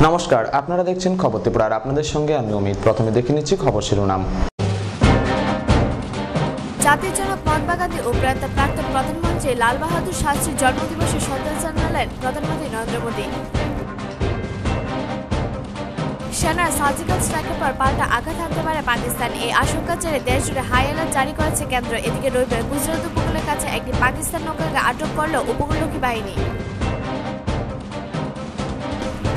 নমস্কার, আপনারা দেখছেন খবর ত্রিপুরা আর আপনাদের সঙ্গে আমি অমিত। প্রথমে দেখে নিচ্ছি খবর শিরোনাম। জাতির জনক মহাত্মা গান্ধী ও প্রাক্তন প্রধানমন্ত্রী লাল বাহাদুর শাস্ত্রীর জন্মদিবসে শ্রদ্ধা জানালেন প্রধানমন্ত্রী নরেন্দ্র মোদী। সেনার সার্জিক্যাল স্ট্রাইকের পর পাল্টা আঘাত হানতে পারে পাকিস্তান, এই আশঙ্কা জেরে দেশজুড়ে হাই অ্যালার্ট জারি করেছে কেন্দ্র। এদিকে রবিবার গুজরাট উপকূলের কাছে একটি পাকিস্তান নৌকাকে আটক করল উপকূলরক্ষী বাহিনী।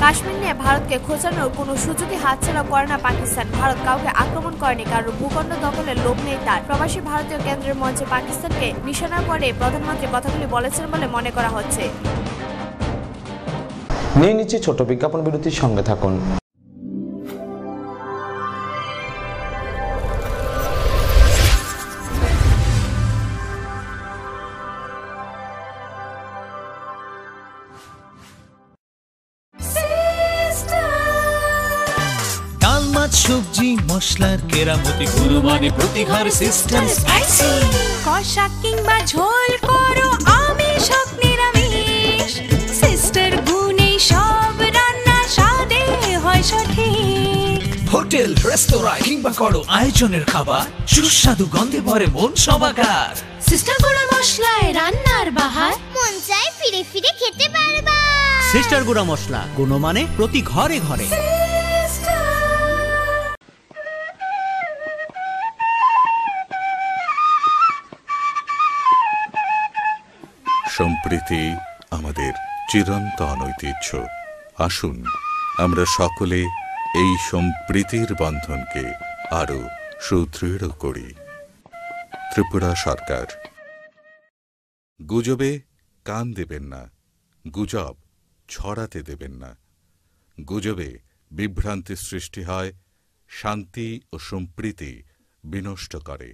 কাশ্মীর নিয়ে ভারতকে খোঁচানোর কোনো সুযোগই হাতছাড়া করে না পাকিস্তান। ভারত কাউকে আক্রমণ করেনি, কারণ ভূখণ্ড দখলের লোভ নেই তার। প্রবাসী ভারতীয় কেন্দ্রের মঞ্চে পাকিস্তানকে নিশানা করে প্রধানমন্ত্রী কথাগুলি বলেছেন বলে মনে করা হচ্ছে। নিয়ে নিচ্ছি ছোট বিজ্ঞাপন বিরতির সঙ্গে থাকুন। সবজি মশলার কেরামতি গুরু মানে প্রতিঘার সিস্টেম স্পাইসি। কষা কিংবা ঝোল করো আমিষ হোক নিরামিষ, সিস্টার গুণে সব রান্না স্বাদে হয় সঠিক। হোটেল রেস্তোরাঁ কিংবা করো আয়োজনের খাবার, সুস্বাদু গন্ধে ভরে মন সবাকার। সিস্টার গুঁড়া মশলায় রান্নার বাহার, মন চায় ফিরে ফিরে খেতে পারবা। সিস্টার গুঁড়া মশলা, গুণমানে প্রতি ঘরে ঘরে। সম্প্রীতি আমাদের চিরন্তন ঐতিহ্য। আসুন আমরা সকলে এই সম্প্রীতির বন্ধনকে আরো সুদৃঢ় করি। ত্রিপুরা সরকার। গুজবে কান দেবেন না, গুজব ছড়াতে দেবেন না। গুজবে বিভ্রান্তি সৃষ্টি হয়, শান্তি ও সম্প্রীতি বিনষ্ট করে।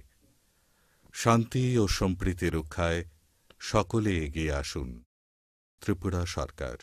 শান্তি ও সম্প্রীতি রক্ষায় সকলে এগিয়ে আসুন। ত্রিপুরা সরকার।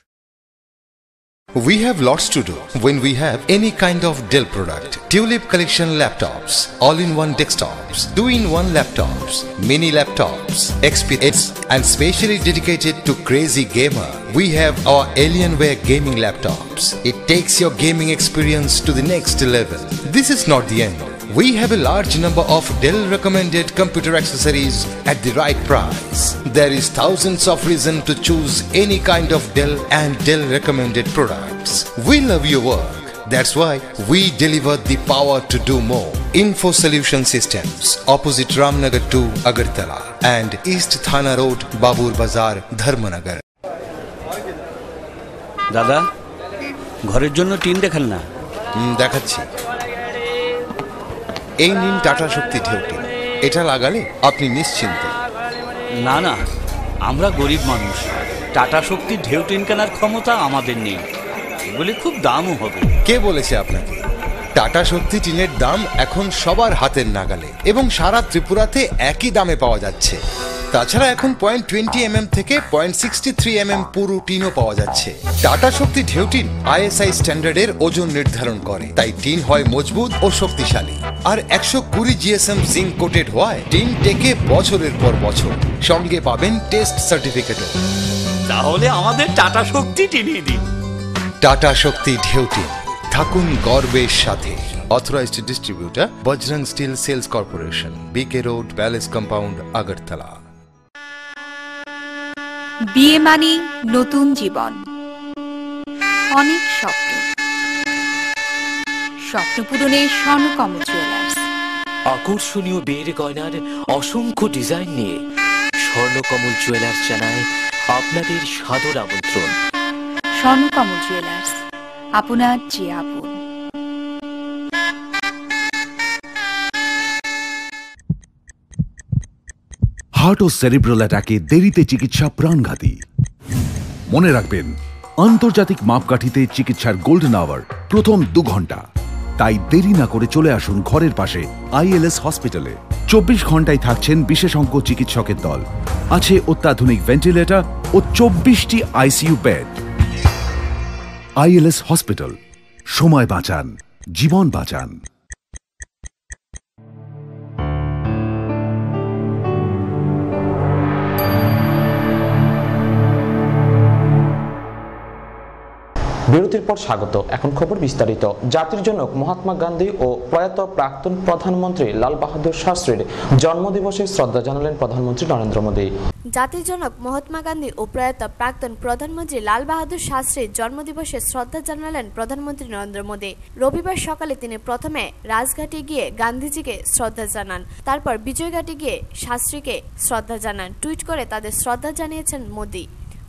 We have lots to do when we have any kind of Dell product. Tulip collection laptops, all-in-one desktops, 2-in-1 laptops, mini laptops, XPS, and specially dedicated to crazy gamer. We have our Alienware gaming laptops. It takes your gaming experience to the next level. This is not the end. We have a large number of Dell recommended computer accessories at the right price. There is thousands of reasons to choose any kind of Dell and Dell recommended products. We love your work. That's why we deliver the power to do more. Info Solution Systems, opposite Ramnagar 2, Agartala, and East Thana Road, Babur Bazar, Dharmanagar. দাদা, ঘরের জন্য tin দেখাল না? দেখাচ্ছি। এই নিন tata শক্তি ঢেউটি। এটা লাগালে আপনি নিশ্চিন্ত। না না, আমরা গরিব মানুষ, টাটা শক্তি ঢেউ টিন কেনার ক্ষমতা আমাদের নেই। এগুলি খুব দামও হবে। কে বলেছে আপনাকে? টাটা শক্তি টিনের দাম এখন সবার হাতের নাগালে এবং সারা ত্রিপুরাতে একই দামে পাওয়া যাচ্ছে। তাছাড়া এখন 0.20 থেকে 0.63 পুরো টিনও পাওয়া যাচ্ছে। টাটা শক্তি ঢেউ টিন ISI স্ট্যান্ডার্ডের ওজন নির্ধারণ করে, তাই টিন হয় মজবুত ও শক্তিশালী। আর 120 GSM জিঙ্ক কোটেড হওয়ায় টিন টেকে বছরের পর বছর। সঙ্গে পাবেন টেস্ট সার্টিফিকেটও। তাহলে আমাদের টাটা শক্তি টিনিয়ে দিন। টাটা শক্তি ঢেউ টিন, থাকুন গর্বের সাথে। Authorized distributor Bajrang Steel Sales Corporation, BK Road, Palace Compound, Agartala. বিয়ে মানে নতুন জীবন, অনেক স্বপ্ন। স্বপ্ন পূরণে স্বর্ণকমল জুয়েলার্স। আকর্ষণীয় বিয়ের গয়নার অসংখ্য ডিজাইন নিয়ে স্বর্ণকমল জুয়েলার্স জানায় আপনাদের সাদর আমন্ত্রণ। স্বর্ণকমল জুয়েলার্স, আপনার যে আপন। হার্ট ও সেরিব্রাল অ্যাটাকে দেরিতে চিকিৎসা প্রাণঘাতী। মনে রাখবেন, আন্তর্জাতিক মাপকাঠিতে চিকিৎসার গোল্ডেন আওয়ার প্রথম 2 ঘন্টা। তাই দেরি না করে চলে আসুন ঘরের পাশে ILS হসপিটালে। 24 ঘন্টায় থাকছেন বিশেষজ্ঞ চিকিৎসকের দল। আছে অত্যাধুনিক ভেন্টিলেটর ও 24টি ICU বেড। ILS হসপিটাল, সময় বাঁচান, জীবন বাঁচান। বিরতির পর স্বাগত। এখন খবর বিস্তারিত। জাতির জনক মহাত্মা গান্ধী ও প্রয়াত প্রাক্তন প্রধানমন্ত্রী লাল বাহাদুর শাস্ত্রীর জন্মদিবসে শ্রদ্ধা জানালেন প্রধানমন্ত্রী নরেন্দ্র মোদী। জাতির জনক মহাত্মা গান্ধী ও প্রয়াত প্রাক্তন প্রধানমন্ত্রী লাল বাহাদুর শাস্ত্রীর জন্মদিবসে শ্রদ্ধা জানালেন প্রধানমন্ত্রী নরেন্দ্র মোদী। রবিবার সকালে তিনি প্রথমে রাজঘাটে গিয়ে গান্ধীজিকে শ্রদ্ধা জানান, তারপর বিজয়ঘাটে গিয়ে শাস্ত্রীকে শ্রদ্ধা জানান। টুইট করে তাদের শ্রদ্ধা জানিয়েছেন মোদী।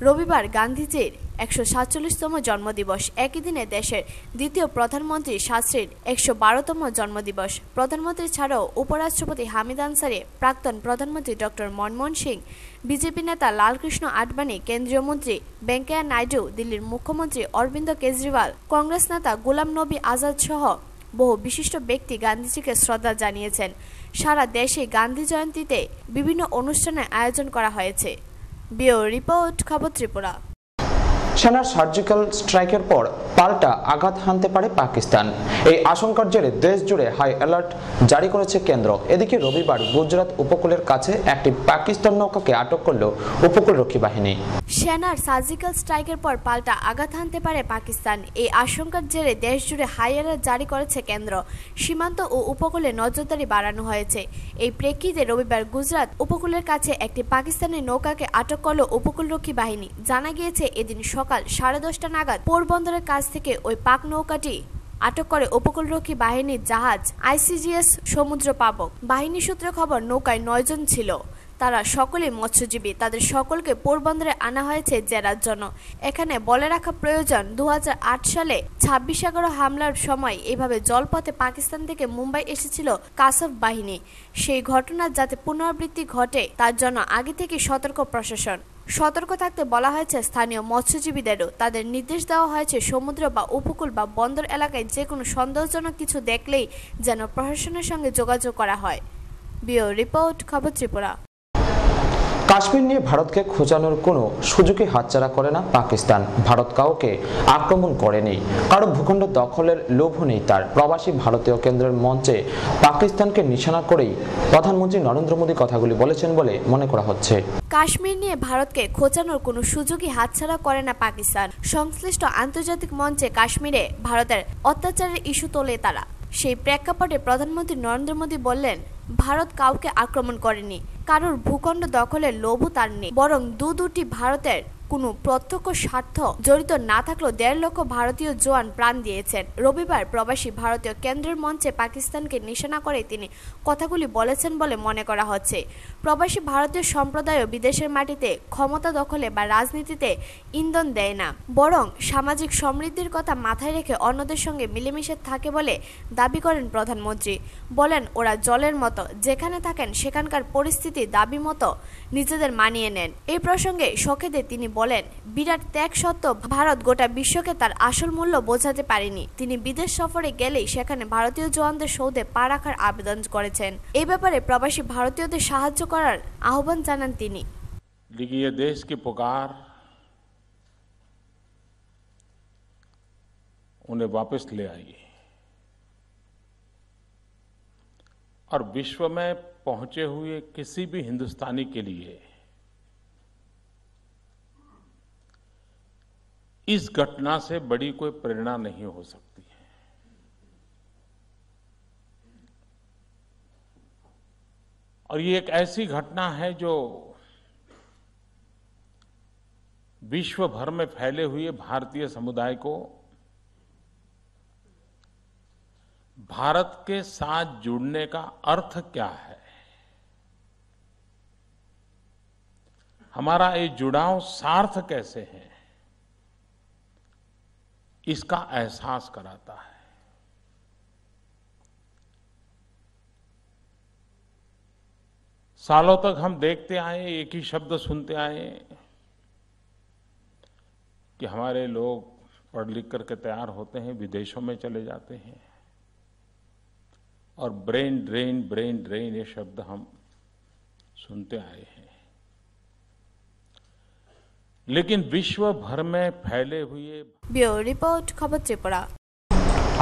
রবিবার গান্ধীজির 147তম জন্মদিবস। একই দিনে দেশের দ্বিতীয় প্রধানমন্ত্রী শাস্ত্রীর 112তম জন্মদিবস। প্রধানমন্ত্রী ছাড়াও উপরাষ্ট্রপতি হামিদ আনসারি, প্রাক্তন প্রধানমন্ত্রী ডক্টর মনমোহন সিং, বিজেপি নেতা লালকৃষ্ণ আডবাণী, কেন্দ্রীয় মন্ত্রী ভেঙ্কাইয়া নাইডু, দিল্লির মুখ্যমন্ত্রী অরবিন্দ কেজরিওয়াল, কংগ্রেস নেতা গোলাম নবী আজাদ সহ বহু বিশিষ্ট ব্যক্তি গান্ধীজিকে শ্রদ্ধা জানিয়েছেন। সারা দেশে গান্ধী জয়ন্তীতে বিভিন্ন অনুষ্ঠানের আয়োজন করা হয়েছে। ব্যুরো রিপোর্ট, খবর ত্রিপুরা। সেনার সার্জিক্যাল স্ট্রাইকের পর পাল্টা আঘাত হানতে পারে পাকিস্তান। এই আশঙ্কার জেরে দেশ জুড়ে হাই অ্যালার্ট জারি করেছে কেন্দ্র। এদিকে রবিবার গুজরাট উপকূলের কাছে একটি পাকিস্তান নৌকাকে আটক করল উপকূলরক্ষী বাহিনী। সেনার সার্জিক্যাল স্ট্রাইকের পর পাল্টা আঘাত হানতে পারে পাকিস্তান। এই আশঙ্কার জেরে দেশ জুড়ে হাই অ্যালার্ট জারি করেছে কেন্দ্র। সীমান্ত ও উপকূলে নজরদারি বাড়ানো হয়েছে। এই প্রেক্ষিতে রবিবার গুজরাট উপকূলের কাছে একটি পাকিস্তানি নৌকাকে আটক করল উপকূলরক্ষী বাহিনী। জানা গিয়েছে এদিন সকাল 10:30 নাগাদ পোরবন্দরের কাছ থেকে ওই পাক নৌকাটি আটক করে উপকূলরক্ষী বাহিনীর জাহাজ ICGS সমুদ্র পাবক। বাহিনী সূত্রে খবর, নৌকায় 9 জন ছিল। তারা সকলেই মৎস্যজীবী। তাদের সকলকে পোরবন্দরে আনা হয়েছে জেরার জন্য। এখানে বলে রাখা প্রয়োজন, 2008 সালে 26/11 হামলার সময় এভাবে জলপথে পাকিস্তান থেকে মুম্বাই এসেছিল কাসাফ বাহিনী। সেই ঘটনার যাতে পুনরাবৃত্তি ঘটে তার জন্য আগে থেকে সতর্ক প্রশাসন। সতর্ক থাকতে বলা হয়েছে স্থানীয় মৎস্যজীবীদেরও। তাদের নির্দেশ দেওয়া হয়েছে সমুদ্র বা উপকূল বা বন্দর এলাকায় যে কোনো সন্দেহজনক কিছু দেখলেই যেন প্রশাসনের সঙ্গে যোগাযোগ করা হয়। ব্যুরো রিপোর্ট, খবর ত্রিপুরা। কাশ্মীর নিয়ে ভারতকে খোঁচানোর কোনো সুযোগই হাতছাড়া করে না পাকিস্তান। ভারত কাউকে আক্রমণ করেনি, কারো ভূখণ্ড দখলের লোভও নেই তার। প্রবাসী ভারতীয় কেন্দ্রের মঞ্চে পাকিস্তানকে নিশানা করেই প্রধানমন্ত্রী নরেন্দ্র মোদী কথাগুলি বলেছেন বলে মনে করা হচ্ছে। কাশ্মীর নিয়ে ভারতকে খোঁচানোর কোনো সুযোগই হাতছাড়া করে না পাকিস্তান। সংশ্লিষ্ট আন্তর্জাতিক মঞ্চে কাশ্মীরে ভারতের অত্যাচারের ইস্যু তোলে তারা। সেই প্রেক্ষাপটে প্রধানমন্ত্রী নরেন্দ্র মোদী বললেন, ভারত কাউকে আক্রমণ করেনি, কারোর ভূখণ্ড দখলের লোভও তার নেই। বরং দুটি ভারতের কোনো প্রত্যক্ষ স্বার্থ জড়িত না থাকলেও 1.5 লক্ষ ভারতীয় জওয়ান প্রাণ দিয়েছেন। রবিবার প্রবাসী ভারতীয় কেন্দ্রের মঞ্চে পাকিস্তানকে নিশানা করে তিনি কথাগুলি বলেছেন বলে মনে করা হচ্ছে। প্রবাসী ভারতীয় সম্প্রদায়ও বিদেশের মাটিতে ক্ষমতা দখলে বা রাজনীতিতে ইন্ধন দেয় না, বরং সামাজিক সমৃদ্ধির কথা মাথায় রেখে অন্যদের সঙ্গে মিলেমিশে থাকে বলে দাবি করেন প্রধানমন্ত্রী। বলেন, ওরা জলের মতো, যেখানে থাকেন সেখানকার পরিস্থিতি দাবি মতো নিজেদের মানিয়ে নেন। এই প্রসঙ্গে শোকেদে তিনি বলেন, বিরাট ত্যাগ সত্ত্বেও ভারত গোটা বিশ্বকে তার আসল মূল্য বোঝাতে পারেনি। তিনি বিদেশ সফরে গেলেই সেখানে ভারতীয় জওয়ানদের সৌদে পা রাখার আবেদন করেছেন। এই ব্যাপারে প্রবাসী ভারতীয়দের সাহায্য করার আহ্বান জানান তিনি। देखिए, देश की पुकार उन्हें वापस ले आई और विश्व में पहुंचे हुए किसी भी हिंदुस्तानी के लिए इस घटना से बड़ी कोई प्रेरणा नहीं हो सकती है। और ये एक ऐसी घटना है जो विश्व भर में फैले हुए भारतीय समुदाय को भारत के साथ जुड़ने का अर्थ क्या है, हमारा ये जुड़ाव सार्थ कैसे है, इसका एहसास कराता है। सालों तक हम देखते आए, एक ही शब्द सुनते आए कि हमारे लोग पढ़ लिख करके तैयार होते हैं, विदेशों में चले जाते हैं और ब्रेन ड्रेन ये शब्द हम सुनते आए हैं। लेकिन विश्व भर में फैले हुए ব্যুরো রিপোর্ট, খবর ত্রিপুরা।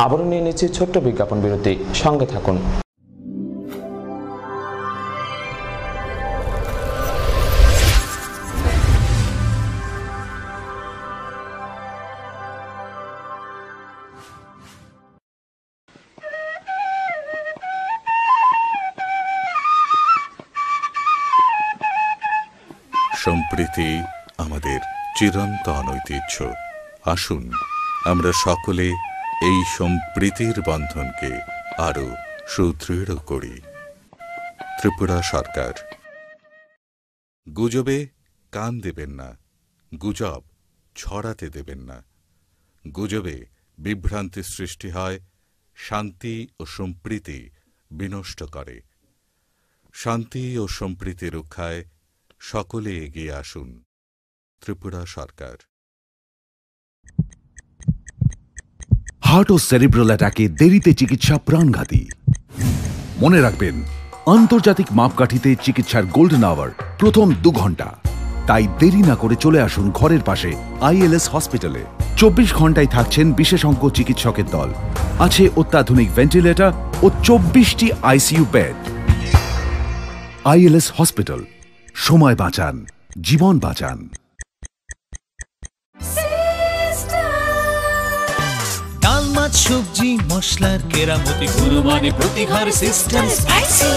আবারও নিয়ে নিচ্ছি ছোট্ট বিজ্ঞাপন বিরতি, সঙ্গে থাকুন। সম্প্রীতি আমাদের চিরন্তন ঐতিহ্য। আসুন আমরা সকলে এই সম্প্রীতির বন্ধনকে আরো সুদৃঢ় করি। ত্রিপুরা সরকার। গুজবে কান দেবেন না, গুজব ছড়াতে দেবেন না। গুজবে বিভ্রান্তি সৃষ্টি হয়, শান্তি ও সম্প্রীতি বিনষ্ট করে। শান্তি ও সম্প্রীতি রক্ষায় সকলে এগিয়ে আসুন। ত্রিপুরা সরকার। হার্ট ও সেরিব্রাল অ্যাটাকে দেরিতে চিকিৎসা প্রাণঘাতী। মনে রাখবেন, আন্তর্জাতিক মাপকাঠিতে চিকিৎসার গোল্ডেন আওয়ার প্রথম 2 ঘন্টা। তাই দেরি না করে চলে আসুন ঘরের পাশে ILS হসপিটালে। 24 ঘন্টায় থাকছেন বিশেষজ্ঞ চিকিৎসকের দল। আছে অত্যাধুনিক ভেন্টিলেটর ও 24টি ICU বেড। ILS হসপিটাল, সময় বাঁচান, জীবন বাঁচান। ডাল মাছ সবজি মশলার কেরামতি গুণমানে প্রতি ঘর সিস্টেম স্পাইসি।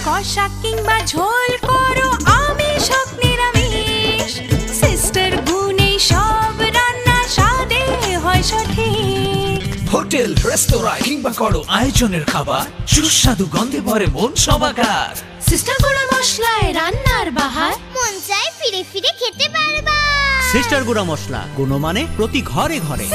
কষা কিংবা ঝোল করো আমিষ হোক নিরামিষ, সিস্টার গুণে সব রান্না স্বাদে হয় সঠিক। হোটেল রেস্তোরাঁ কিংবা করো আয়োজনের খাবার, সুস্বাদু গন্ধে ভরে মন সবাকার। সিস্টার গুঁড়া মশলায় রান্নার বাহার, মন চায় ফিরে ফিরে খেতে পারবা। সিস্টার গুঁড়া মশলা, গুণমানে প্রতি ঘরে ঘরে।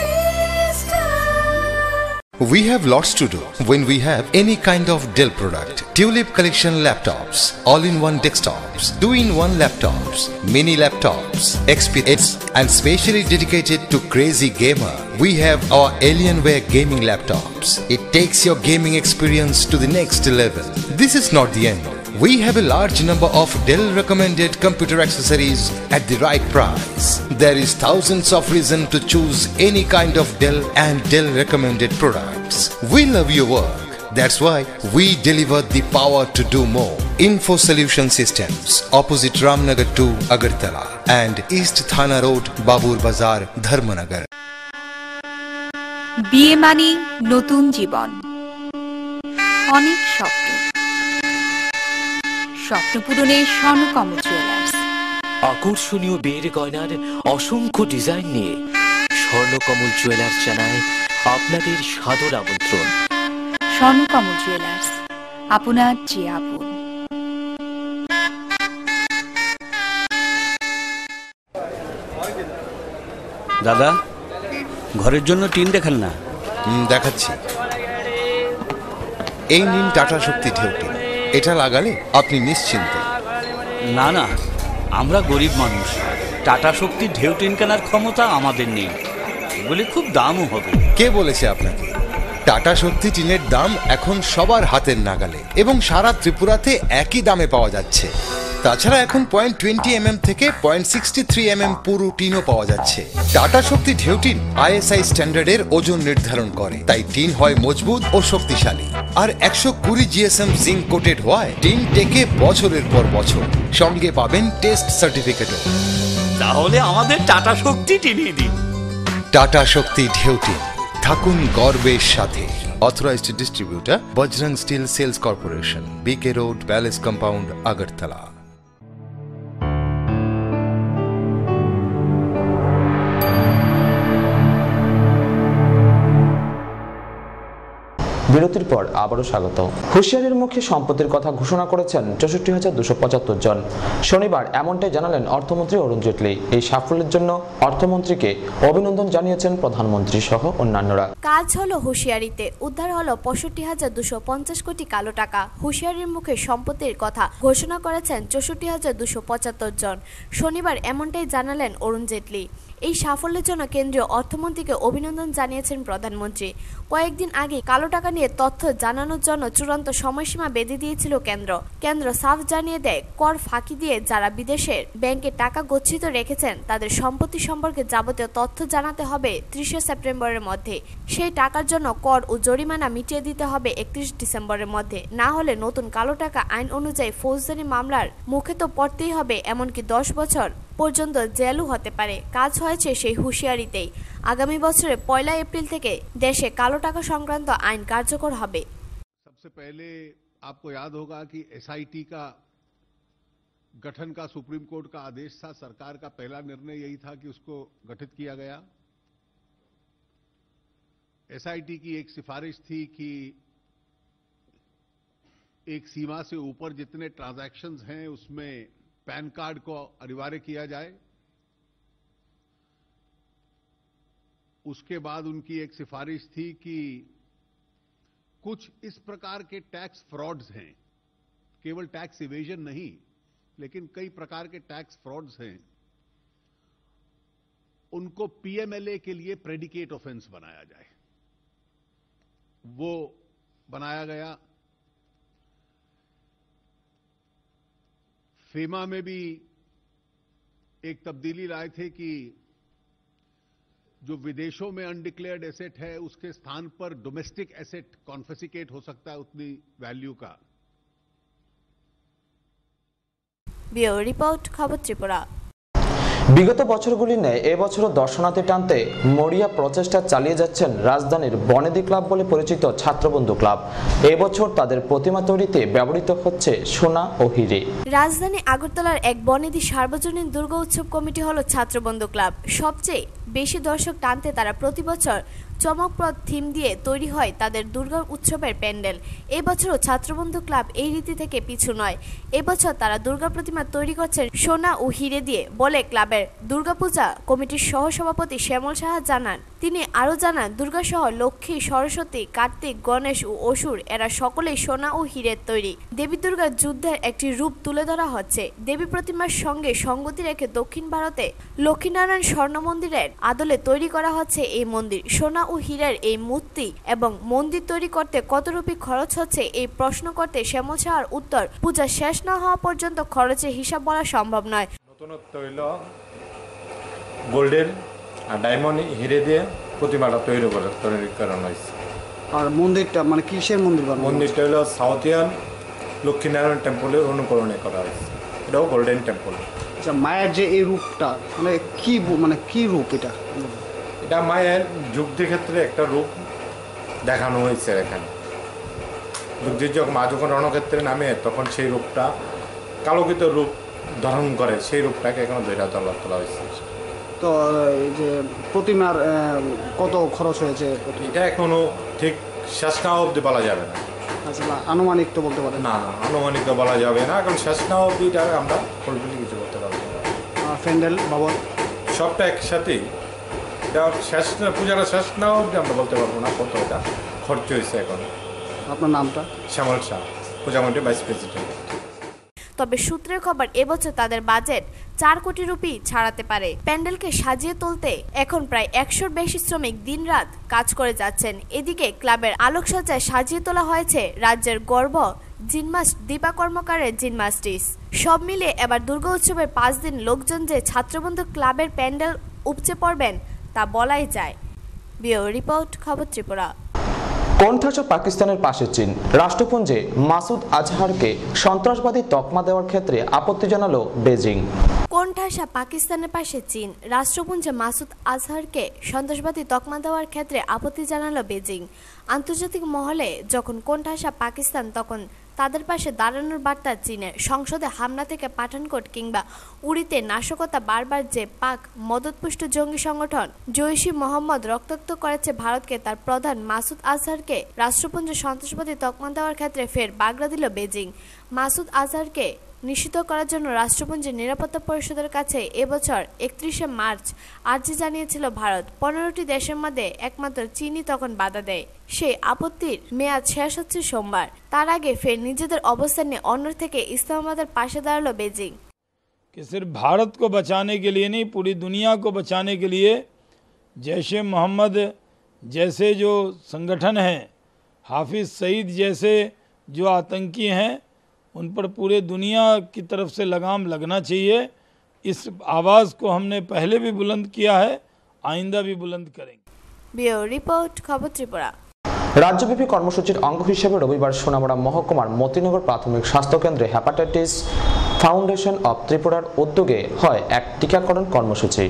We have lots to do when we have any kind of Dell product. Tulip collection laptops, all-in-one desktops, 2-in-1 laptops, mini laptops, XPS, and specially dedicated to crazy gamer. We have our Alienware gaming laptops. It takes your gaming experience to the next level. This is not the end. We have a large number of Dell recommended computer accessories at the right price. There is thousands of reasons to choose any kind of Dell and Dell recommended products. We love your work. That's why we deliver the power to do more. Info Solution Systems, opposite Ramnagar 2, Agartala, and East Thana Road, Babur Bazar, Dharmanagar. বিয়ে মানে নতুন জীবন, অনেক স্বপ্ন। স্বপ্ন পূরণে Swarnakamal jewellers. আকর্ষণীয় বিয়ের গয়নার অসংখ্য ডিজাইন নিয়ে স্বর্ণকমল জুয়েলার্স জানায় আপনাদের সাদর আমন্ত্রণ। স্বর্ণকমল জুয়েলার্স, আপনার যে আপন। দাদা, ঘরের জন্য টিন দেখান না। দেখাচ্ছি। এই নিন টাটা শক্তি ঢেউটি। এটা লাগালে আপনি নিশ্চিন্ত। না না, আমরা গরিব মানুষ, টাটা শক্তির ঢেউ টিন কেনার ক্ষমতা আমাদের নেই। এগুলি খুব দামও হবে। কে বলেছে আপনাকে? টাটা শক্তি টিনের দাম এখন সবার হাতের নাগালে এবং সারা ত্রিপুরাতে একই দামে পাওয়া যাচ্ছে। তাছাড়া এখন 0.20 থেকে 0.63 পুরো টিনও পাওয়া যাচ্ছে। টাটা শক্তি ঢেউ টিন ISI স্ট্যান্ডার্ডের ওজন নির্ধারণ করে, তাই টিন হয় মজবুত ও শক্তিশালী। আর 120 GSM জিঙ্ক কোটেড হওয়ায় টিন টেকে বছরের পর বছর। সঙ্গে পাবেন টেস্ট সার্টিফিকেটও। তাহলে আমাদের টাটা শক্তি টিনিয়ে দিন। টাটা শক্তি ঢেউ টিন, থাকুন গর্বের সাথে। Authorised distributor Bajrang steel sales corporation, BK road, palace compound, Agartala. বিরতির পর আবারও স্বাগত। হুঁশিয়ারির মুখে সম্পত্তির কথা ঘোষণা করেছেন 64,275 জন। শনিবার এমনটাই জানালেন অর্থমন্ত্রী অরুণ জেটলি। এই সাফল্যের জন্য অর্থমন্ত্রীকে অভিনন্দন জানিয়েছেন প্রধানমন্ত্রী সহ অন্যান্যরা। কাজ হলো হুঁশিয়ারিতে, উদ্ধার হলো 65,250 কোটি কালো টাকা। হুঁশিয়ারির মুখে সম্পত্তির কথা ঘোষণা করেছেন 64,275 জন। শনিবার এমনটাই জানালেন অরুণ জেটলি। এই সাফল্যের জন্য কেন্দ্রীয় অর্থমন্ত্রীকে অভিনন্দন জানিয়েছেন প্রধানমন্ত্রী। কয়েকদিন আগে কালো টাকা নিয়ে তথ্য জানানোর জন্য চূড়ান্ত সময়সীমা বেঁধে দিয়েছিল কেন্দ্র সাফ জানিয়ে দেয়, কর ফাঁকি দিয়ে যারা বিদেশের ব্যাংকে টাকা গচ্ছিত রেখেছেন তাদের সম্পত্তি সম্পর্কে যাবতীয় তথ্য জানাতে হবে 30 সেপ্টেম্বরের মধ্যে। সেই টাকার জন্য কর ও জরিমানা মিটিয়ে দিতে হবে 31 ডিসেম্বরের মধ্যে। না হলে নতুন কালো টাকা আইন অনুযায়ী ফৌজদারি মামলার মুখে তো পড়তেই হবে, এমনকি 10 বছর পর্যন্ত জেলও হতে পারে। কাজ হয়েছে সেই হুঁশিয়ারিতেই। আগামী বছরের 1 এপ্রিল থেকে দেশে কালো টাকা সংক্রান্ত আইন কার্যকর হবে। सबसे पहले आपको याद होगा कि SIT का गठन का सुप्रीम कोर्ट का आदेश था। सरकार का पहला निर्णय यही था कि उसको गठित किया गया। एसआईटी की एक सिफारिश थी कि एक सीमा से ऊपर जितने ट्रांजैक्शंस हैं उसमें पैन कार्ड को अनिवार्य किया जाए। उसके बाद उनकी एक सिफारिश थी कि कुछ इस प्रकार के टैक्स फ्रॉड्स हैं, केवल टैक्स इवेजन नहीं लेकिन कई प्रकार के टैक्स फ्रॉड्स हैं, उनको पीएमएलए के लिए प्रेडिकेट ऑफेंस बनाया जाए। वो बनाया गया। फेमा में भी एक तब्दीली लाए थे कि जो विदेशों में अनडिक्लेयर्ड एसेट है उसके स्थान पर डोमेस्टिक एसेट कॉन्फिस्केट हो सकता है उतनी वैल्यू का। ব্যুরো রিপোর্ট, খবর ত্রিপুরা। বিগত বছরগুলি নেয় এবছরও দর্শনার্থী টানতে মরিয়া প্রচেষ্টা চালিয়ে যাচ্ছেন রাজধানীর বনেদি ক্লাব বলে পরিচিত ছাত্রবন্ধু ক্লাব। এবছর তাদের প্রতিমা তৈরিতে ব্যবহৃত হচ্ছে সোনা ও হিরে। রাজধানী আগরতলার এক বনেদি সার্বজনীন দুর্গা উৎসব কমিটি হলো ছাত্রবন্ধু ক্লাব। সবচেয়ে বেশি দর্শক টানতে তারা প্রতি বছর চমকপ্রদ থিম দিয়ে তৈরি হয় তাদের দুর্গা উৎসবের প্যান্ডেল। এবছরও ছাত্রবন্ধু ক্লাব এই রীতি থেকে পিছু নয়। এবছর তারা দুর্গা প্রতিমা তৈরি করছেন সোনা ও হিরে দিয়ে বলে ক্লাবের দুর্গাপূজা কমিটির সহসভাপতি শ্যামল সাহা জানান। তিনি আরও জানান, দুর্গা সহ লক্ষ্মী, সরস্বতী, কার্তিক, গণেশ ও অসুর এরা সকলেই সোনা ও হিরের তৈরি। দেবী দুর্গার যুদ্ধের একটি রূপ তুলে ধরা হচ্ছে। দেবী প্রতিমার সঙ্গে সঙ্গতি রেখে দক্ষিণ ভারতে লক্ষ্মীনারায়ণ স্বর্ণ মন্দিরের আদলে তৈরি করা হচ্ছে এই মন্দির। সোনা ও হীরার এই মূর্তি এবং মন্দির তৈরি করতে কত রুপি খরচ হচ্ছে এই প্রশ্ন করতে শ্যামল সাহার উত্তর, পূজা শেষ না হওয়া পর্যন্ত খরচের হিসাব বলা সম্ভব নয়। নতুনত্ব হইল গোল্ডের আর ডায়মন্ড হিরে দিয়ে প্রতিমাটা তৈরি করানো হয়েছে। আর মন্দিরটা মানে কিসের মন্দির? মন্দিরটা হলো সাউথিয়ান লক্ষ্মীনারায়ণ টেম্পলের অনুকরণে করা হয়েছে। এটাও গোল্ডেন টেম্পল। আচ্ছা, মায়ের যে এই রূপটা মানে কি রূপ এটা? এটা মায়ের যুক্তির ক্ষেত্রে একটা রূপ দেখানো হয়েছে এখানে। যুক্তির মা যখন রণক্ষেত্রে নামে তখন সেই রূপটা কালোকিত রূপ ধারণ করে, সেই রূপটাকে এখানে তোলা হয়েছে। তো এই যে প্রতিমার কত খরচ হয়েছে? এটা এখনো ঠিক শেষ না অবধি বলা যাবে না। আচ্ছা, আনুমানিক তো বলতে পারেন? না, আনুমানিক তো বলা যাবে না, এখন শেষ না অবধিটা আমরা ফুলফিলি কিছু করতে পারবো না। প্যান্ডেল বাবদ সবটা একসাথেই শেষ না, পূজাটা শেষ না অবধি আমরা বলতে পারবো না কতটা খরচ হয়েছে। এখন আপনার নামটা? শ্যামল শাহ, পূজা কমিটির ভাইস প্রেসিডেন্ট। তবে সূত্রের খবর, এবছর তাদের বাজেট 4 কোটি রুপি ছাড়াতে পারে। প্যান্ডেলকে সাজিয়ে তুলতে এখন প্রায় 100-র বেশি শ্রমিক দিনরাত কাজ করে যাচ্ছেন। এদিকে ক্লাবের আলোকসজ্জায় সাজিয়ে তোলা হয়েছে রাজ্যের গর্ব জিমনাস্ট দীপা কর্মকারের জিমনাস্টিক্স। সব মিলিয়ে এবার দুর্গা উৎসবের 5 দিন লোকজন যে ছাত্রবন্ধু ক্লাবের প্যান্ডেল উপচে পড়বেন তা বলাই যায়। ব্যুরো রিপোর্ট, খবর ত্রিপুরা। কোণঠাসা পাকিস্তানের পাশে চীন। রাষ্ট্রপুঞ্জে মাসুদ আজহারকে সন্ত্রাসবাদী তকমা দেওয়ার ক্ষেত্রে আপত্তি জানালো বেজিং। কোণঠাসা পাকিস্তানের পাশে চীন। রাষ্ট্রপুঞ্জে মাসুদ আজহারকে সন্ত্রাসবাদী তকমা দেওয়ার ক্ষেত্রে আপত্তি জানালো বেজিং। আন্তর্জাতিক মহলে যখন কোণঠাসা পাকিস্তান, তখন তাদের পাশে দাঁড়ানোর বার্তা চীনের। সংসদে হামলা থেকে পাঠানকোট কিংবা উড়িতে নাশকতা বারবার যে পাক মদতপুষ্ট জঙ্গি সংগঠন জৈশ-ই মোহাম্মদ রক্তাক্ত করেছে ভারতকে, তার প্রধান মাসুদ আজহারকে রাষ্ট্রপুঞ্জে সন্ত্রাসবাদী তকমা দেওয়ার ক্ষেত্রে ফের বাগড়া দিল বেজিং। মাসুদ আজহারকে নিষিদ্ধ করার জন্য রাষ্ট্রপুঞ্জের নিরাপত্তা পরিষদের কাছে এবছর 31শে মার্চ আর্জি জানিয়েছিল ভারত। 15টি দেশের মধ্যে একমাত্র চীনই তখন বাধা দেয়। সেই আপত্তির মেয়াদ শেষ হচ্ছে সোমবার। তার আগে ফের নিজেদের অবস্থান নিয়ে অন্যের থেকে ইসলামাবাদের পাশে দাঁড়ালো বেজিং। कि सिर्फ भारत को बचाने के लिए नहीं, पूरी दुनिया को बचाने के लिए जैश-ए मोहम्मद जैसे जो संगठन हैं, हाफिज सईद जैसे जो आतंकी हैं, उन पर पूरे दुनिया की तरफ से लगाम लगना चाहिए। इस आवाज़ को हमने पहले भी बुलंद किया है, आइंदा भी बुलंद करेंगे। ব্যুরো রিপোর্ট, খবর ত্রিপুরা। রাজ্যব্যাপী কর্মসূচির অঙ্গ হিসেবে রবিবার সোনামুড়া মহকুমার মতিনগর প্রাথমিক স্বাস্থ্যকেন্দ্রে হেপাটাইটিস ফাউন্ডেশন অব ত্রিপুরার উদ্যোগে হয় এক টিকাকরণ কর্মসূচি।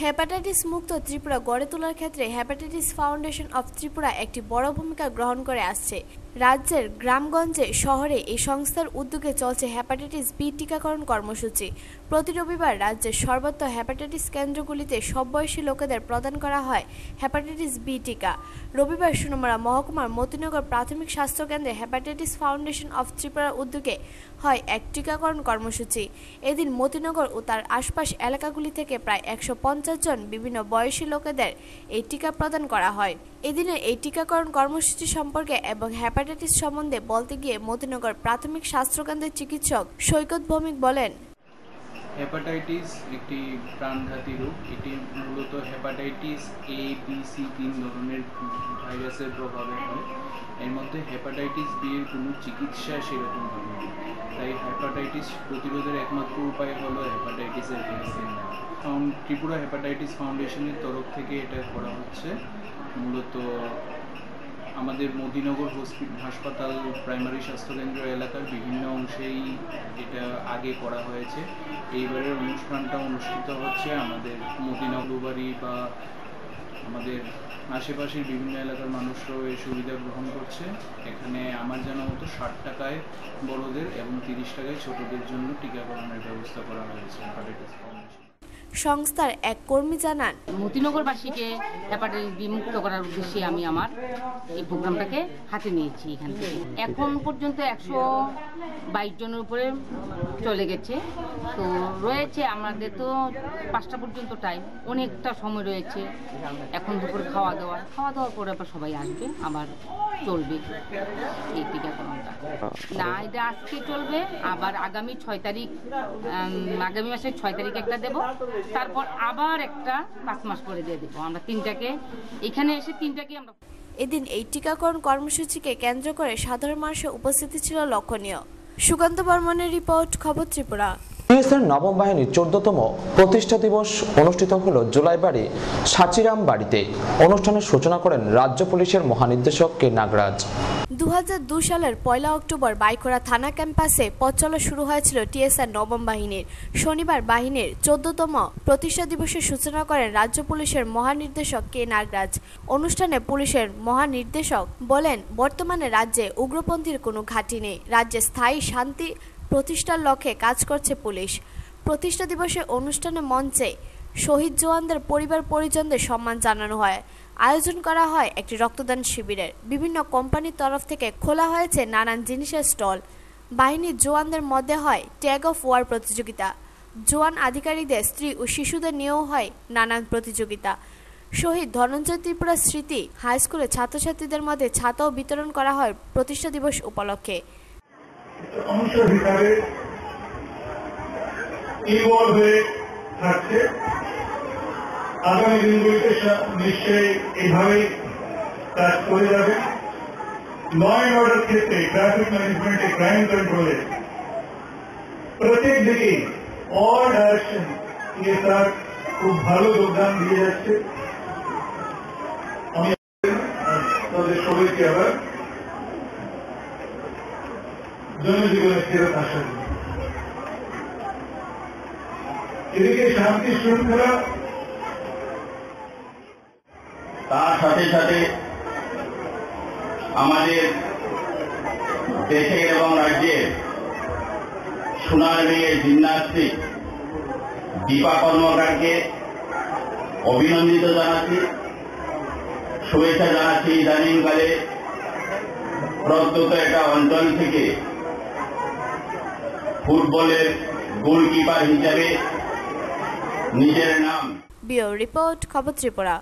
হেপাটাইটিস মুক্ত ত্রিপুরা গড়ে তোলার ক্ষেত্রে হেপাটাইটিস ফাউন্ডেশন অব ত্রিপুরা একটি বড় ভূমিকা গ্রহণ করে আসছে। রাজ্যের গ্রামগঞ্জে শহরে এই সংস্থার উদ্যোগে চলছে হেপাটাইটিস বি টিকাকরণ কর্মসূচি। প্রতি রবিবার রাজ্যের সর্বত্র হেপাটাইটিস কেন্দ্রগুলিতে সব বয়সী লোকেদের প্রদান করা হয় হেপাটাইটিস বি টিকা। রবিবার সোনামুড়া মহকুমার মতিনগর প্রাথমিক স্বাস্থ্য কেন্দ্রে হেপাটাইটিস ফাউন্ডেশন অফ ত্রিপুরার উদ্যোগে হয় এক টিকাকরণ কর্মসূচি। এদিন মতিনগর ও তার আশপাশ এলাকাগুলি থেকে প্রায় 150 জন বিভিন্ন বয়সী লোকেদের এই টিকা প্রদান করা হয়। এদিনের এই টিকাকরণ কর্মসূচি সম্পর্কে এবং হেপাটাইটিস সম্বন্ধে বলতে গিয়ে মতিনগর প্রাথমিক স্বাস্থ্যকেন্দ্রের চিকিৎসক সৈকত ভৌমিক বলেন, হেপাটাইটিস একটি প্রাণঘাতী রোগ। এটি মূলত হেপাটাইটিস এ, বি, সি 3 ধরনের ভাইরাসের প্রভাবে হয়। এর মধ্যে হেপাটাইটিস বি এর কোনো চিকিৎসা সেরকম হয় না। তাই হেপাটাইটিস প্রতিরোধের একমাত্র উপায় হলো হেপাটাইটিসের ভ্যাকসিন নেওয়া। ত্রিপুরা হেপাটাইটিস ফাউন্ডেশনের তরফ থেকে এটা করা হচ্ছে। মূলত আমাদের মদিনগর হাসপাতাল প্রাইমারি স্বাস্থ্যকেন্দ্র এলাকার বিভিন্ন অংশেই এটা আগে করা হয়েছে। এইবারের অনুষ্ঠানটা অনুষ্ঠিত হচ্ছে আমাদের মদিনগর বাড়ি বা আমাদের আশেপাশের বিভিন্ন এলাকার মানুষরাও এই সুবিধা গ্রহণ করছে। এখানে আমার জানা মতো 60 টাকায় বড়দের এবং 30 টাকায় ছোটদের জন্য টিকাকরণের ব্যবস্থা করা হয়েছে হেপাটাইটিস ফাউন্ডেশন। সংস্থার এক কর্মী জানান, মতিনগরবাসীকে হেপাটাইটিস বি মুক্ত করার উদ্দেশ্যে আমি আমার এই প্রোগ্রামটাকে হাতে নিয়েছি। এখান থেকে এখন পর্যন্ত 122 জনের উপরে চলে গেছে। তো রয়েছে আমাদের তো 5টা পর্যন্ত টাইম, অনেকটা সময় রয়েছে। এখন দুপুর খাওয়া দাওয়ার পরে আবার সবাই আসবে, আবার চলবে এই টিকাকরণটা। না, এটা আজকে চলবে, আবার আগামী 6 তারিখ, আগামী মাসের 6 তারিখ একটা দেব, তারপর আবার একটা 5 মাস পরে দিয়ে দেবো। আমরা 3টাকে এখানে এসে 3টাকে আমরা। এদিন এই টিকাকরণ কর্মসূচিকে কেন্দ্র করে সাধারণ মানুষের উপস্থিতি ছিল লক্ষণীয়। সুকান্ত বর্মনের রিপোর্ট, খবর ত্রিপুরা। টিএসআর নবম বাহিনীর 14তম প্রতিষ্ঠা দিবস অনুষ্ঠিত হল জুলাইবাড়ি সাচিরাম বাড়িতে। অনুষ্ঠানের সূচনা করেন রাজ্য পুলিশের মহানির্দেশক কে নাগরাজ। 2002 সালের 1 অক্টোবর বাইখোড়া থানা ক্যাম্পাসে পথ চলা শুরু হয়েছিল টিএসআর নবম বাহিনীর। শনিবার বাহিনীর 14তম প্রতিষ্ঠা দিবসের সূচনা করেন রাজ্য পুলিশের মহানির্দেশক কে নাগরাজ। অনুষ্ঠানে পুলিশের মহানির্দেশক বলেন, বর্তমানে রাজ্যে উগ্রপন্থীর কোনো ঘাঁটি নেই। রাজ্যে স্থায়ী শান্তি প্রতিষ্ঠার লক্ষ্যে কাজ করছে পুলিশ। প্রতিষ্ঠা দিবসের অনুষ্ঠানে মঞ্চে শহীদ জওয়ানদের পরিবার পরিজনদের সম্মান জানানো হয়। আয়োজন করা হয় একটি রক্তদান শিবিরের। বিভিন্ন কোম্পানির তরফ থেকে খোলা হয়েছে নানান জিনিসের স্টল। বাহিনীর জওয়ানদের মধ্যে হয় ট্যাগ অফ ওয়ার প্রতিযোগিতা। জওয়ান আধিকারিকদের স্ত্রী ও শিশুদের নিয়েও হয় নানান প্রতিযোগিতা। শহীদ ধনঞ্জয় ত্রিপুরা স্মৃতি হাই স্কুলে ছাত্রছাত্রীদের মধ্যে ছাতাও বিতরণ করা হয় প্রতিষ্ঠা দিবস উপলক্ষে। অংশ হিসাবে ইনভলভ হয়ে থাকছে। আগামী দিনগুলিতে নিশ্চয়ই এইভাবেই কাজ করে যাবে। ল অ্যান্ড অর্ডার ক্ষেত্রে, ট্রাফিক ম্যানেজমেন্টে, ক্রাইম কন্ট্রোলে প্রত্যেক দিকেই অল ডাইরেকশন টিএসআর খুব ভালো যোগদান দিয়ে যাচ্ছে। আমি তাদের সবাইকে আবার জনজীবনে ফেরত আসা। এদিকে শান্তি শৃঙ্খলা, তার সাথে সাথে আমাদের দেশের এবং রাজ্যের সোনার মেয়ে জিমন্যাস্টিক দীপা কর্মকারকে অভিনন্দিত জানাচ্ছি, শুভেচ্ছা জানাচ্ছি। ইদানিংকালে প্রত্যন্ত একটা অঞ্চল থেকে ফুটবলের গোলকিপার হিসাবে নিজের নাম। ব্যুরো রিপোর্ট, খবর ত্রিপুরা।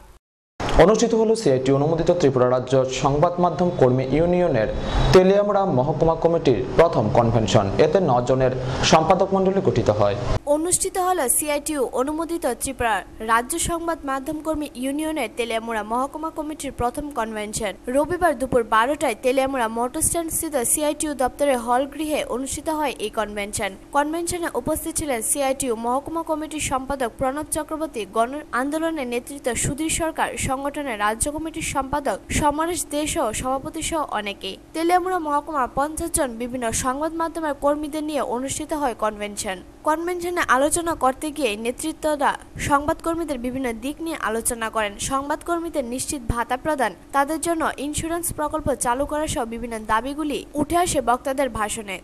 অনুষ্ঠিত হল সিআইটি অনুমোদিত ত্রিপুরা রাজ্য সংবাদ মাধ্যম কর্মী ইউনিয়নের তেলিয়ামুড়া মহকুমা কমিটির প্রথম কনভেনশন। এতে 9 জনের সম্পাদক মণ্ডলী গঠিত হয়। অনুষ্ঠিত হল সিআইটিউ অনুমোদিত ত্রিপুরা রাজ্য সংবাদ মাধ্যম কর্মী ইউনিয়নের তেলিয়ামুড়া মহকুমা কমিটির প্রথম কনভেনশন। রবিবার দুপুর 12টায় তেলিয়ামুড়া মোটর স্ট্যান্ড স্থিত সিআইটিউ দপ্তরের হল গৃহে অনুষ্ঠিত হয় এই কনভেনশন। কনভেনশনে উপস্থিত ছিলেন সিআইটিউ মহকুমা কমিটির সম্পাদক প্রণব চক্রবর্তী, গণ আন্দোলনের নেতৃত্ব সুধীর সরকার, সংগঠনের রাজ্য কমিটির সম্পাদক সমরেশ দে সহ সভাপতি সহ অনেকেই। তেলিয়ামুড়া মহকুমা 50 জন বিভিন্ন সংবাদ মাধ্যমের কর্মীদের নিয়ে অনুষ্ঠিত হয় কনভেনশন। কনভেনশনে অনুষ্ঠানে আলোচনা করতে গিয়ে নেতৃত্বরা সংবাদকর্মীদের বিভিন্ন দিক নিয়ে আলোচনা করেন। সংবাদকর্মীদের নিশ্চিত ভাতা প্রদান, তাদের জন্য ইন্স্যুরেন্স প্রকল্প চালু করা সহ বিভিন্ন দাবিগুলি উঠে আসে বক্তাদের ভাষণে।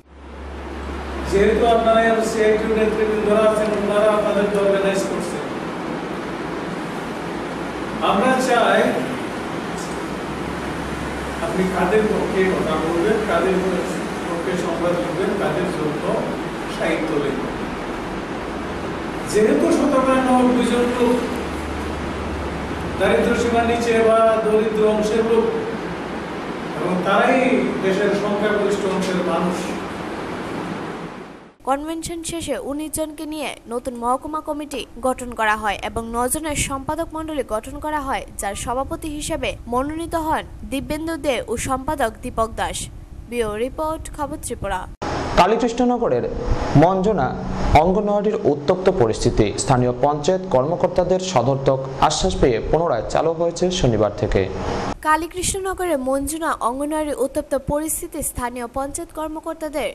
যেহেতু আপনারা সিআইটিউ নেতৃবৃন্দরা আছেন, ওনারা আপনাদেরকে অর্গানাইজ করছেন, আমরা চাই আপনি কাদের পক্ষে কথা বলবেন, কাদের পক্ষে সংবাদ লিখবেন, কাদের জন্য সাহিত্য লিখবেন। যেহেতু ৯৭ জন লোক দারিদ্র সীমার নিচে বা দরিদ্র অংশের লোক এবং তারাই দেশের সংখ্যাগরিষ্ঠ অংশের মানুষ। কনভেনশন শেষে ১৯ জনকে নিয়ে নতুন মহকুমা কমিটি গঠন করা হয় এবং ৯ জনের সম্পাদক মণ্ডলী গঠন করা হয়, যার সভাপতি হিসেবে মনোনীত হন দিব্যেন্দু দে ও সম্পাদক দীপক দাস। ব্যুরো রিপোর্ট, খবর ত্রিপুরা। কালীকৃষ্ণনগরের মঞ্জনা অঙ্গনওয়াড়ির উত্তপ্ত পরিস্থিতি, স্থানীয় পঞ্চায়েত কর্মকর্তাদের সদর্থক আশ্বাস পেয়ে পুনরায় চালু হয়েছে শনিবার থেকে। কালীকৃষ্ণনগরের মঞ্জনা অঙ্গনওয়াড়ির উত্তপ্ত পরিস্থিতি, স্থানীয় পঞ্চায়েত কর্মকর্তাদের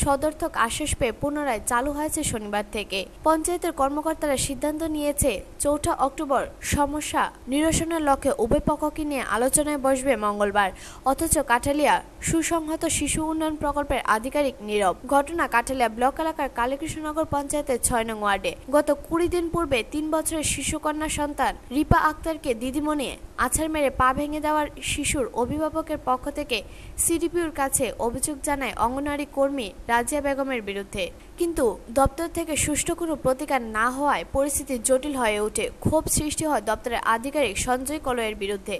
সদর্থক আশ্বাস পেয়ে পুনরায় চালু হয়েছে শনিবার থেকে। পঞ্চায়েতের কর্মকর্তারা সিদ্ধান্ত নিয়েছে ৪ অক্টোবর সমস্যা নিরসনের লক্ষ্যে উভয় পক্ষকে নিয়ে আলোচনায় বসবে মঙ্গলবার। অথচ কাঠালিয়া সুসংহত শিশু উন্নয়ন প্রকল্পের আধিকারিক নীরব। ঘটনা কাঠালিয়া ব্লক এলাকার কালীকৃষ্ণনগর পঞ্চায়েতের ৬ নং ওয়ার্ডে। গত ২০ দিন পূর্বে ৩ বছরের শিশুকন্যা সন্তান রিপা আক্তারকে দিদিমণি আছাড় মেরে পা ভেঙে দেওয়ার শিশুর অভিভাবকের পক্ষ থেকে সিডিপিওর কাছে অভিযোগ জানায় অঙ্গনওয়াড়ি কর্মী রাজিয়া বেগমের বিরুদ্ধে। কিন্তু দপ্তর থেকে সুষ্ঠু কোনো প্রতিকার না হওয়ায় পরিস্থিতি জটিল হয়ে ওঠে। ক্ষোভ সৃষ্টি হয় দপ্তরের আধিকারিক সঞ্জয় কলয়ের বিরুদ্ধে।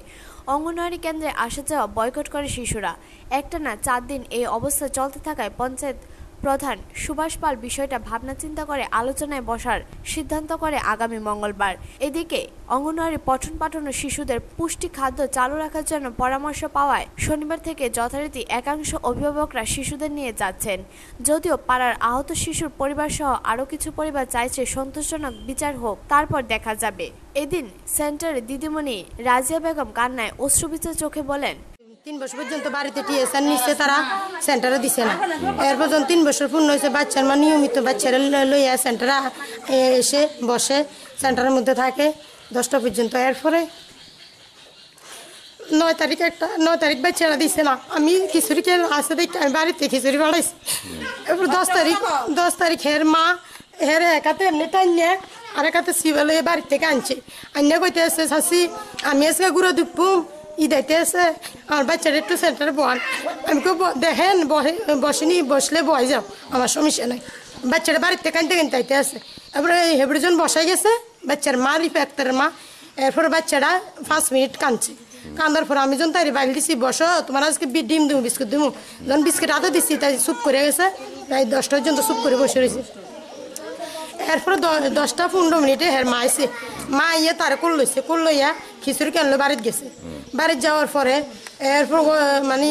অঙ্গনওয়াড়ি কেন্দ্রে আসা যাওয়া বয়কট করে শিশুরা। একটানা ৪ দিন এই অবস্থা চলতে থাকায় পঞ্চায়েত প্রধান সুভাষ পাল বিষয়টা ভাবনা চিন্তা করে আলোচনায় বসার সিদ্ধান্ত করে আগামী মঙ্গলবার। এদিকে অঙ্গনওয়াড়ি পঠন পাঠন ও শিশুদের পুষ্টি খাদ্য চালু রাখার জন্য পরামর্শ পাওয়ায় শনিবার থেকে যথারীতি একাংশ অভিভাবকরা শিশুদের নিয়ে যাচ্ছেন। যদিও পাড়ার আহত শিশুর পরিবার সহ আরও কিছু পরিবার চাইছে সন্তোষজনক বিচার হোক, তারপর দেখা যাবে। এদিন সেন্টারে দিদিমণি রাজিয়া বেগম কান্নায় অশ্রুবিচ চোখে বলেন, ৩ বছর পর্যন্ত বাড়িতে টিএসআর নিচ্ছে, তারা সেন্টারে দিছে না। এর পর্যন্ত 3 বছর পূর্ণ হয়েছে, বাচ্চার মা নিয়মিত বাচ্চারা লইয়া সেন্টারে এসে বসে, সেন্টারের মধ্যে থাকে 10টা পর্যন্ত। এরপরে 9 তারিখ বাচ্চারা দিছে না। আমি খিচুড়ি আসে দেখি, আমি বাড়িতে খিচুড়ি বাড়াইছি। এরপর 10 তারিখ হের মা হের একাতে এমনি টাইনে আর একাতে সিবেলে বাড়ি থেকে আনছে। আন্যা কইতে আসছে, শাশি আমি আজকে গুঁড়ো দুপুম ইদাইতে আছে, আমার বাচ্চারা একটু সেন্টারে বহান। আমি দেখেন বসেনি, বসলে বয় যাও, আমার সমস্যা নাই। বাচ্চারা বাড়ির থেকে কিনতে আইতে আছে। এরপরে হেবড়িজন বসাই গেছে, বাচ্চার মা রিপা আক্তারের মা। এরপরে বাচ্চারা 5 মিনিট কাঁদছে। কান্দার পর আমি যখন তাই বাইল দিছি, বসো তোমার আজকে ডিম দেবো, বিস্কুট দেবো। যখন বিস্কুট আদা দিচ্ছি, তাই চুপ করে গেছে, তাই 10টা পর্যন্ত চুপ করে বসে রয়েছে। এরপরে 10টা-15 মিনিটে হের মা আইসে, মা ইয়ে তারা কোল লইয়া খিচুড়ি কেনলো বাড়িতে গেছে। বাড়িতে যাওয়ার পরে এরপর মানে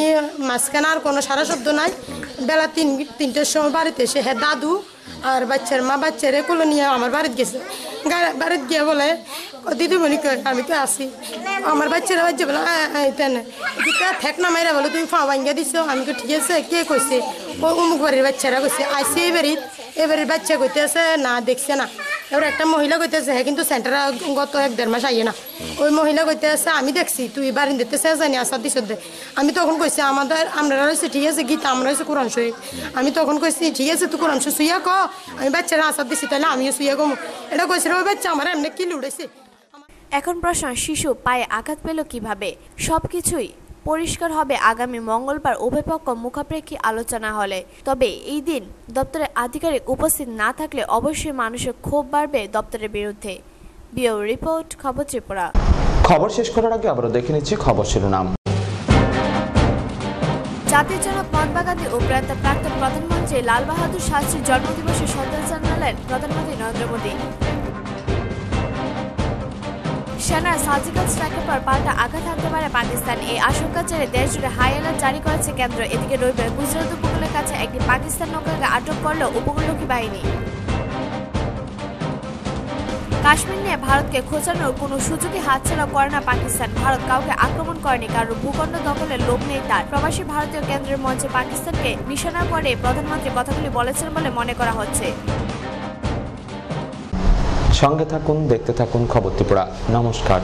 মাঝখানে আর কোনো সারা শব্দ নাই। বেলা 3টার সময় বাড়িতে এসে হ্যাঁ দাদু আর বাচ্চার মা বাচ্চারে কোলে নিয়ে আমার বাড়িতে গেছে। বাড়িতে গিয়ে বলে, দিদিমণি আমি তো আসি। আমার বাচ্চারা বাচ্চা বলে ঠেক না মাইরা বলে, তুমি ফা ভাঙ্গিয়া দিছো। আমি তো ঠিক আছে, কে কইছে? ও অমুক বাড়ির বাচ্চারা কইছে। আইসি এবারের বাচ্চা কইতে আছে না, দেখছে না। এবার একটা মহিলা কইতে আছে, হ্যাঁ কিন্তু সেন্টারে গত 1-1.5 মাস আইয়ে না। ওই মহিলা কইতে আছে, আমি দেখছি তুই বাড়ি দিতে চেয়ে জানি আসার দিস দে। আমি তখন কইছি, আমরা রয়েছে ঠিক আছে গীতা, আমরা রয়েছে কোরআন শরীফ। আমি তখন কইছি, ঠিক আছে তুই কোরআন শরীফ শুইয়া ক, আমি বাচ্চারা আসার দিছি, তাহলে আমিও শুইয়া কম। এটা কইছিল ওই বাচ্চা আমার এমনি কি লুড়েছে। এখন প্রশ্ন, শিশু পায়ে আঘাত পেল কিভাবে? সবকিছুই পরিষ্কার হবে আগামী মঙ্গলবার উভয়পক্ষ মুখাপেক্ষী আলোচনা হলে। তবে এই দিন দপ্তরের আধিকারিক উপস্থিত না থাকলে অবশ্যই মানুষের ক্ষোভ বাড়বে দপ্তরের বিরুদ্ধে। ব্যুরো রিপোর্ট, খবর ত্রিপুরা। খবর শেষ করার আগে আবারও দেখে নিচ্ছি খবর শিরোনাম। জাতির জনক মহাত্মা গান্ধী ও প্রাক্তন প্রধানমন্ত্রী লাল বাহাদুর শাস্ত্রীর জন্মদিবসে শ্রদ্ধা জানালেন প্রধানমন্ত্রী নরেন্দ্র মোদী। সেনার সার্জিক্যাল স্ট্রাইকের পর পাল্টা আঘাত হানতে পারে পাকিস্তান, এই আশঙ্কা জেরে দেশ জুড়ে হাই অ্যালার্ট জারি করেছে কেন্দ্র। এদিকে রবিবার গুজরাট উপকূলের কাছে একটি পাকিস্তান নৌকাকে আটক করল উপকূলরক্ষী বাহিনী। কাশ্মীর নিয়ে ভারতকে খোঁচানোর কোনো সুযোগই হাতছাড়া করে না পাকিস্তান। ভারত কাউকে আক্রমণ করেনি, কারণ ভূখণ্ড দখলের লোভ নেই তার। প্রবাসী ভারতীয় কেন্দ্রের মঞ্চে পাকিস্তানকে নিশানা করে প্রধানমন্ত্রী কথাগুলি বলেছেন বলে মনে করা হচ্ছে। সঙ্গে থাকুন, দেখতে থাকুন খবর ত্রিপুরা। নমস্কার।